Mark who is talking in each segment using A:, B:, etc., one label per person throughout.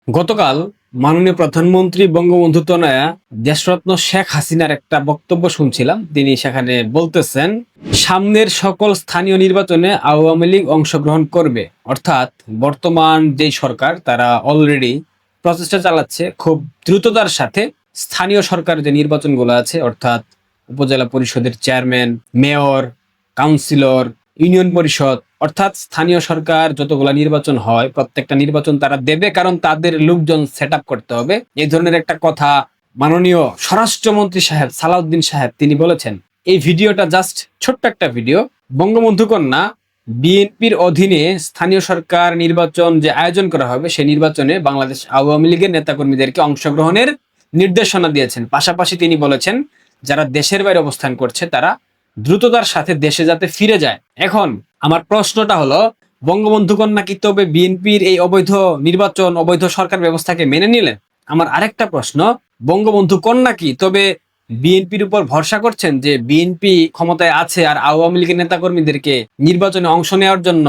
A: গতকাল মাননীয় প্রধানমন্ত্রী বঙ্গবন্ধু তনয়া দেশরত্ন শেখ হাসিনার একটা বক্তব্য শুনছিলাম। তিনি সেখানে বলতেছেন, সামনের সকল স্থানীয় নির্বাচনে আওয়ামী লীগ অংশগ্রহণ করবে। অর্থাৎ বর্তমান যেই সরকার তারা অলরেডি প্রচেষ্টা চালাচ্ছে খুব দ্রুততার সাথে স্থানীয় সরকার যে নির্বাচনগুলো আছে, অর্থাৎ উপজেলা পরিষদের চেয়ারম্যান, মেয়র, কাউন্সিলর, ইউনিয়ন পরিষদ, অর্থাৎ স্থানীয় সরকার যতগুলা নির্বাচন হয় প্রত্যেকটা নির্বাচন তারা দেবে, কারণ তাদের লোকজন সেট আপ করতে হবে। এই ধরনের একটা কথা মাননীয় স্বরাষ্ট্রমন্ত্রী সাহেব সালাউদ্দিন সাহেব তিনি বলেছেন। এই ভিডিওটা জাস্ট ছোট্ট একটা ভিডিও। বঙ্গবন্ধু কন্যা বিএনপির অধীনে স্থানীয় সরকার নির্বাচন যে আয়োজন করা হবে সেই নির্বাচনে বাংলাদেশ আওয়ামী লীগের নেতাকর্মীদেরকে অংশগ্রহণের নির্দেশনা দিয়েছেন। পাশাপাশি তিনি বলেছেন, যারা দেশের বাইরে অবস্থান করছে তারা দ্রুততার সাথে দেশে যাতে ফিরে যায়। এখন আমার প্রশ্নটা হলো, বঙ্গবন্ধু কন্যা কি তবে বিএনপির এই অবৈধ নির্বাচন, অবৈধ সরকার ব্যবস্থাকে মেনে নিলেন? আমার আরেকটা প্রশ্ন, বঙ্গবন্ধু কন্যা কি তবে বিএনপির উপর ভরসা করছেন যে বিএনপি ক্ষমতায় আছে আর আওয়ামী লীগের নেতাকর্মীদেরকে নির্বাচনে অংশ নেওয়ার জন্য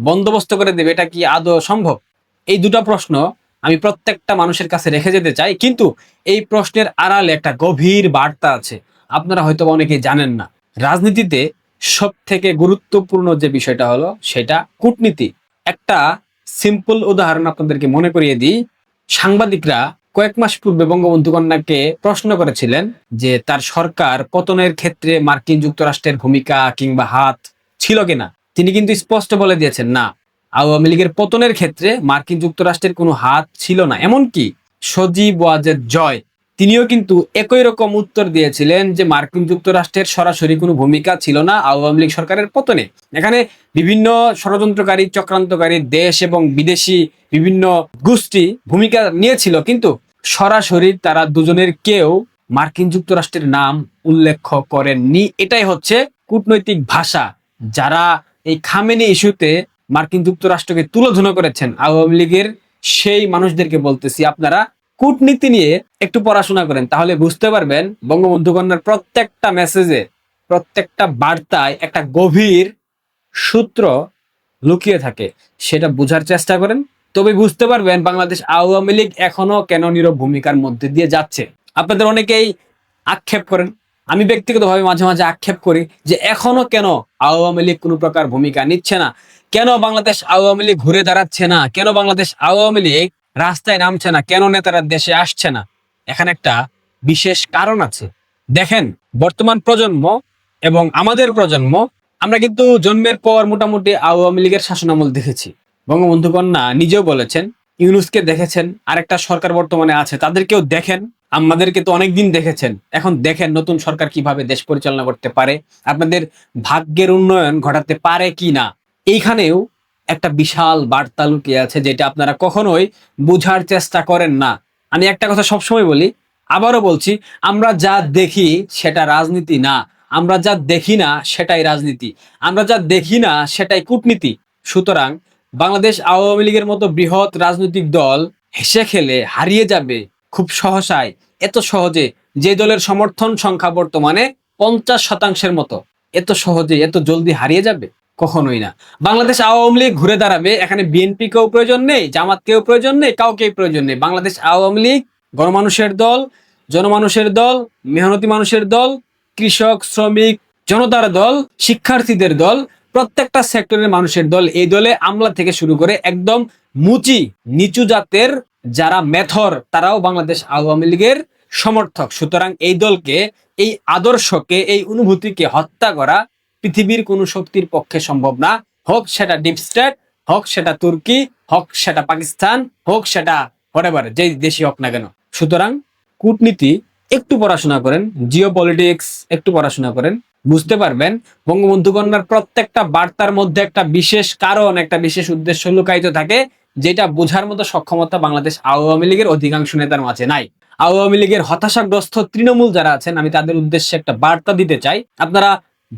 A: বন্দোবস্ত করে দেবে? এটা কি আদৌ সম্ভব? এই দুটো প্রশ্ন আমি প্রত্যেকটা মানুষের কাছে রেখে যেতে চাই, কিন্তু এই প্রশ্নের আড়ালে একটা গভীর বার্তা আছে, আপনারা হয়তো অনেকেই জানেন না। রাজনীতিতে সব থেকে গুরুত্বপূর্ণ যে বিষয়টা হলো সেটা কূটনীতি। একটা সিম্পল উদাহরণ আপনাদেরকে মনে করিয়ে দিই। সাংবাদিকরা কয়েক মাস পূর্বে বঙ্গবন্ধু কন্যাকে প্রশ্ন করেছিলেন যে তার সরকার পতনের ক্ষেত্রে মার্কিন যুক্তরাষ্ট্রের ভূমিকা কিংবা হাত ছিল কিনা। তিনি কিন্তু স্পষ্ট বলে দিয়েছেন, না, আওয়ামী লীগের পতনের ক্ষেত্রে মার্কিন যুক্তরাষ্ট্রের কোনো হাত ছিল না। এমনকি সজীব ওয়াজেদ জয় তিনিও কিন্তু একই রকম উত্তর দিয়েছিলেন যে মার্কিন যুক্তরাষ্ট্রের সরাসরি কোনো ভূমিকা ছিল না আওয়ামী লীগ সরকারের পতনে। এখানে বিভিন্ন ষড়যন্ত্রকারী, চক্রান্তকারী দেশ এবং বিদেশি বিভিন্ন গোষ্ঠী ভূমিকা নিয়েছিল, কিন্তু সরাসরি তারা দুজনের কেউ মার্কিন যুক্তরাষ্ট্রের নাম উল্লেখ করেননি। এটাই হচ্ছে কূটনৈতিক ভাষা। যারা এই খামেনি ইস্যুতে মার্কিন যুক্তরাষ্ট্রকে তুলোধনা করেছেন আওয়ামী লীগের, সেই মানুষদেরকে বলতেছি, আপনারা কূটনীতি নিয়ে একটু পড়াশোনা করেন, তাহলে বুঝতে পারবেন বঙ্গবন্ধু কন্যার প্রত্যেকটা মেসেজে, প্রত্যেকটা বার্তায় একটা গভীর সূত্র লুকিয়ে থাকে। সেটা বোঝার চেষ্টা করেন, তবে বুঝতে পারবেন বাংলাদেশ আওয়ামী লীগ এখনো কেন নীরব ভূমিকার মধ্যে দিয়ে যাচ্ছে। আপনাদের অনেকেই আক্ষেপ করেন, আমি ব্যক্তিগতভাবে মাঝে মাঝে আক্ষেপ করি যে এখনো কেন আওয়ামী লীগ কোনো প্রকার ভূমিকা নিচ্ছে না, কেন বাংলাদেশ আওয়ামী লীগ ঘুরে দাঁড়াচ্ছে না, কেন বাংলাদেশ আওয়ামী লীগ রাস্তায় নামছে না, কেন নেতারা দেশে আসছে না। এখানে একটা বিশেষ কারণ আছে। দেখেন, বর্তমান প্রজন্ম এবং আমাদের প্রজন্ম, আমরা কিন্তু জন্মের পর মোটামুটি আওয়ামী লীগের শাসনামল দেখেছি। বঙ্গবন্ধু কন্যা নিজেও বলেছেন, ইউনূসকে দেখেছেন, আরেকটা সরকার বর্তমানে আছে তাদেরকেও দেখেন, আমাদেরকে তো অনেকদিন দেখেছেন। এখন দেখেন নতুন সরকার কিভাবে দেশ পরিচালনা করতে পারে, আপনাদের ভাগ্যের উন্নয়ন ঘটাতে পারে কি না। এইখানেও একটা বিশাল বার্তা লুকিয়ে আছে, যেটা আপনারা কখনোই বোঝার চেষ্টা করেন না। আমি একটা কথা সবসময় বলি, আবারও বলছি, আমরা যা দেখি সেটা রাজনীতি না, আমরা যা দেখি না সেটাই রাজনীতি, আমরা যা দেখি না সেটাই কূটনীতি। সুতরাং বাংলাদেশ আওয়ামী লীগের মতো বৃহৎ রাজনৈতিক দল হেসে খেলে হারিয়ে যাবে খুব সহসায়, এত সহজে, যে দলের সমর্থন সংখ্যা বর্তমানে 50% মতো, এত সহজে এত জলদি হারিয়ে যাবে? কখনোই না। বাংলাদেশ আওয়ামী লীগ ঘুরে দাঁড়াবে। এখানে বিএনপি কেউ প্রয়োজন নেই, জামাত কেউ প্রয়োজন নেই, কাউকেই প্রয়োজন নেই। বাংলাদেশ আওয়ামী লীগ গণমানুষের দল, জনমানুষের দল, মেহনতি মানুষের দল, কৃষক, শ্রমিক, জনতার দল, শিক্ষার্থীদের দল, প্রত্যেকটা সেক্টরের মানুষের দল। এই দলে আমলা থেকে শুরু করে একদম মুচি নিচু জাতের যারা মেথর, তারাও বাংলাদেশ আওয়ামী লীগের সমর্থক। সুতরাং এই দলকে, এই আদর্শকে, এই অনুভূতিকে হত্যা করা পৃথিবীর কোন শক্তির পক্ষে সম্ভব না। হোক সেটা ডিপ স্টেট, হোক সেটা তুর্কি, হোক সেটা পাকিস্তান, হোক সেটা হোয়াটএভার যেই দেশই হোক না কেন। সুতরাং কূটনীতি একটু পড়াশোনা করেন, জিও পলিটিক্স একটু পড়াশোনা করেন, বুঝতে পারবেন বঙ্গবন্ধু কন্যার প্রত্যেকটা বার্তার মধ্যে একটা বিশেষ কারণ, একটা বিশেষ উদ্দেশ্য লুকায়িত থাকে, যেটা বোঝার মতো সক্ষমতা বাংলাদেশ আওয়ামী লীগের অধিকাংশ নেতার মাঝে নাই। আওয়ামী লীগের হতাশাগ্রস্ত তৃণমূল যারা আছেন, আমি তাদের উদ্দেশ্যে একটা বার্তা দিতে চাই, আপনারা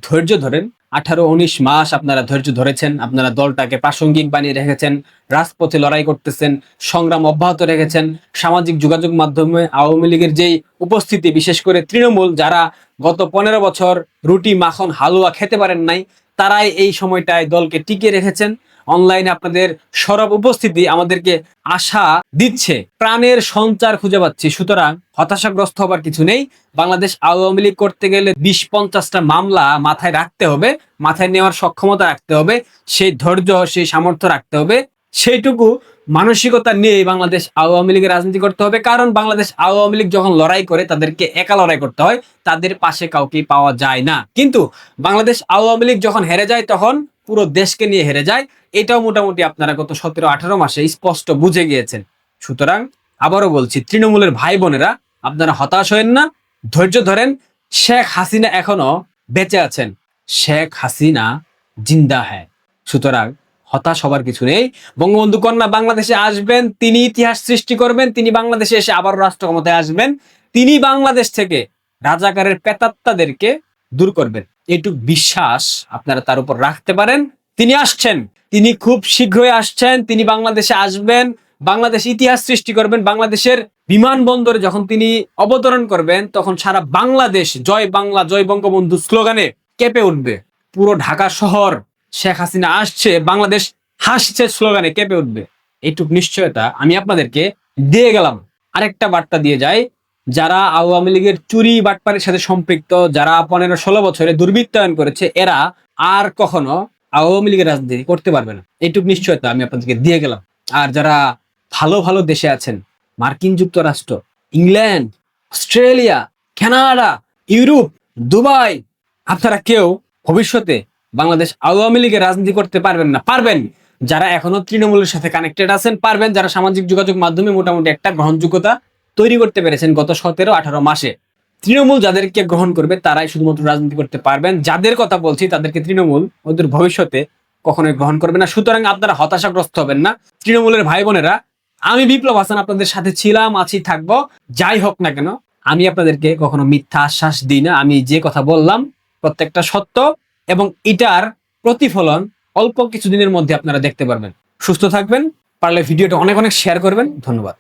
A: ধৈর্য ধরেন। 18-19 মাস আপনারা ধৈর্য ধরেছেন, আপনারা দলটাকে প্রাসঙ্গিক বানিয়ে রেখেছেন, রাজপথে লড়াই করতেছেন, সংগ্রাম অব্যাহত রেখেছেন। সামাজিক যোগাযোগ মাধ্যমে আওয়ামী লীগের যেই উপস্থিতি, বিশেষ করে তৃণমূল যারা গত 15 বছর রুটি মাখন হালুয়া খেতে পারেন নাই, তারাই এই সময়টায় দলকে টিকিয়ে রেখেছেন। অনলাইনে আপনাদের সরব উপস্থিতি আমাদেরকে আশা দিচ্ছে, প্রাণের সঞ্চার খুঁজে পাচ্ছি। সুতরাং হতাশাগ্রস্ত হবার কিছু নেই। বাংলাদেশ আওয়ামী লীগ করতে গেলে 20-50টা মামলা মাথায় রাখতে হবে, মাথায় নেওয়ার সক্ষমতা রাখতে হবে, সেই ধৈর্য সেই সামর্থ্য রাখতে হবে, সেইটুকু মানসিকতা নিয়ে বাংলাদেশ আওয়ামী লীগের রাজনীতি করতে হবে। কারণ বাংলাদেশ আওয়ামী লীগ যখন লড়াই করে তাদেরকে একা লড়াই করতে হয়, তাদের পাশে কাউকে পাওয়া যায় না। কিন্তু বাংলাদেশ আওয়ামী লীগ যখন হেরে যায় তখন পুরো দেশকে নিয়ে হেরে যায়। এটাও মোটামুটি আপনারা গত 17-18 মাসে স্পষ্ট বুঝে গিয়েছেন। সুতরাং আবারও বলছি, তৃণমূলের ভাই বোনেরা আপনারা হতাশ হয়েন না, ধৈর্য ধরেন। শেখ হাসিনা এখনো বেঁচে আছেন, শেখ হাসিনা জিন্দা হ্যায়। সুতরাং হতাশ হবার কিছু নেই। বঙ্গবন্ধু কন্যা বাংলাদেশে আসবেন, তিনি ইতিহাস সৃষ্টি করবেন, তিনি বাংলাদেশে এসে আবার রাষ্ট্র ক্ষমতায় আসবেন, তিনি বাংলাদেশ থেকে রাজাকারের পেতাত্তাদেরকে দূর করবেন। এইটুক বিশ্বাস আপনারা তার উপর রাখতে পারেন। তিনি আসছেন, তিনি খুব শীঘ্রই আসছেন, তিনি বাংলাদেশে আসবেন, বাংলাদেশ ইতিহাস সৃষ্টি করবেন। বাংলাদেশের বিমানবন্দরে যখন তিনি অবতরণ করবেন তখন সারা বাংলাদেশ জয় বাংলা জয় বঙ্গবন্ধু স্লোগানে কেঁপে উঠবে। পুরো ঢাকা শহর শেখ হাসিনা আসছে, বাংলাদেশ হাসছে স্লোগানে কেঁপে উঠবে। এইটুক নিশ্চয়তা আমি আপনাদেরকে দিয়ে গেলাম। আরেকটা বার্তা দিয়ে যায়, যারা আওয়ামী লীগের চুরি বাটপারের সাথে সম্পৃক্ত, যারা 15-16 বছরে দুর্বৃত্তায়ন করেছে, এরা আর কখনো আওয়ামী লীগের রাজনীতি করতে পারবে না। এইটুক নিশ্চয়তা আমি আপনাদেরকে দিয়ে গেলাম। আর যারা ভালো ভালো দেশে আছেন, মার্কিন যুক্তরাষ্ট্র, England, Australia, Canada, Europe, Dubai, আপনারা কেউ ভবিষ্যতে বাংলাদেশ আওয়ামী লীগের রাজনীতি করতে পারবেন না। পারবেন যারা এখনো তৃণমূলের সাথে কানেক্টেড আছেন, পারবেন যারা সামাজিক যোগাযোগ মাধ্যমে মোটামুটি একটা গ্রহণযোগ্যতা তৈরি করতে পেরেছেন গত 17-18 মাসে। তৃণমূল যাদেরকে গ্রহণ করবে তারাই শুধুমাত্র রাজনীতি করতে পারবেন। যাদের কথা বলছি তাদেরকে তৃণমূল ওদের ভবিষ্যতে কখনোই গ্রহণ করবে না। সুতরাং আপনারা হতাশাগ্রস্ত হবেন না। তৃণমূলের ভাই বোনেরা, আমি বিপ্লব হাসান আপনাদের সাথে ছিলাম, আছি, থাকবো। যাই হোক না কেন, আমি আপনাদেরকে কখনো মিথ্যা আশ্বাস দিই না। আমি যে কথা বললাম প্রত্যেকটা সত্য, এবং এটার প্রতিফলন অল্প কিছুদিনের মধ্যে আপনারা দেখতে পারবেন। সুস্থ থাকবেন, পারলে ভিডিওটা অনেক অনেক শেয়ার করবেন। ধন্যবাদ।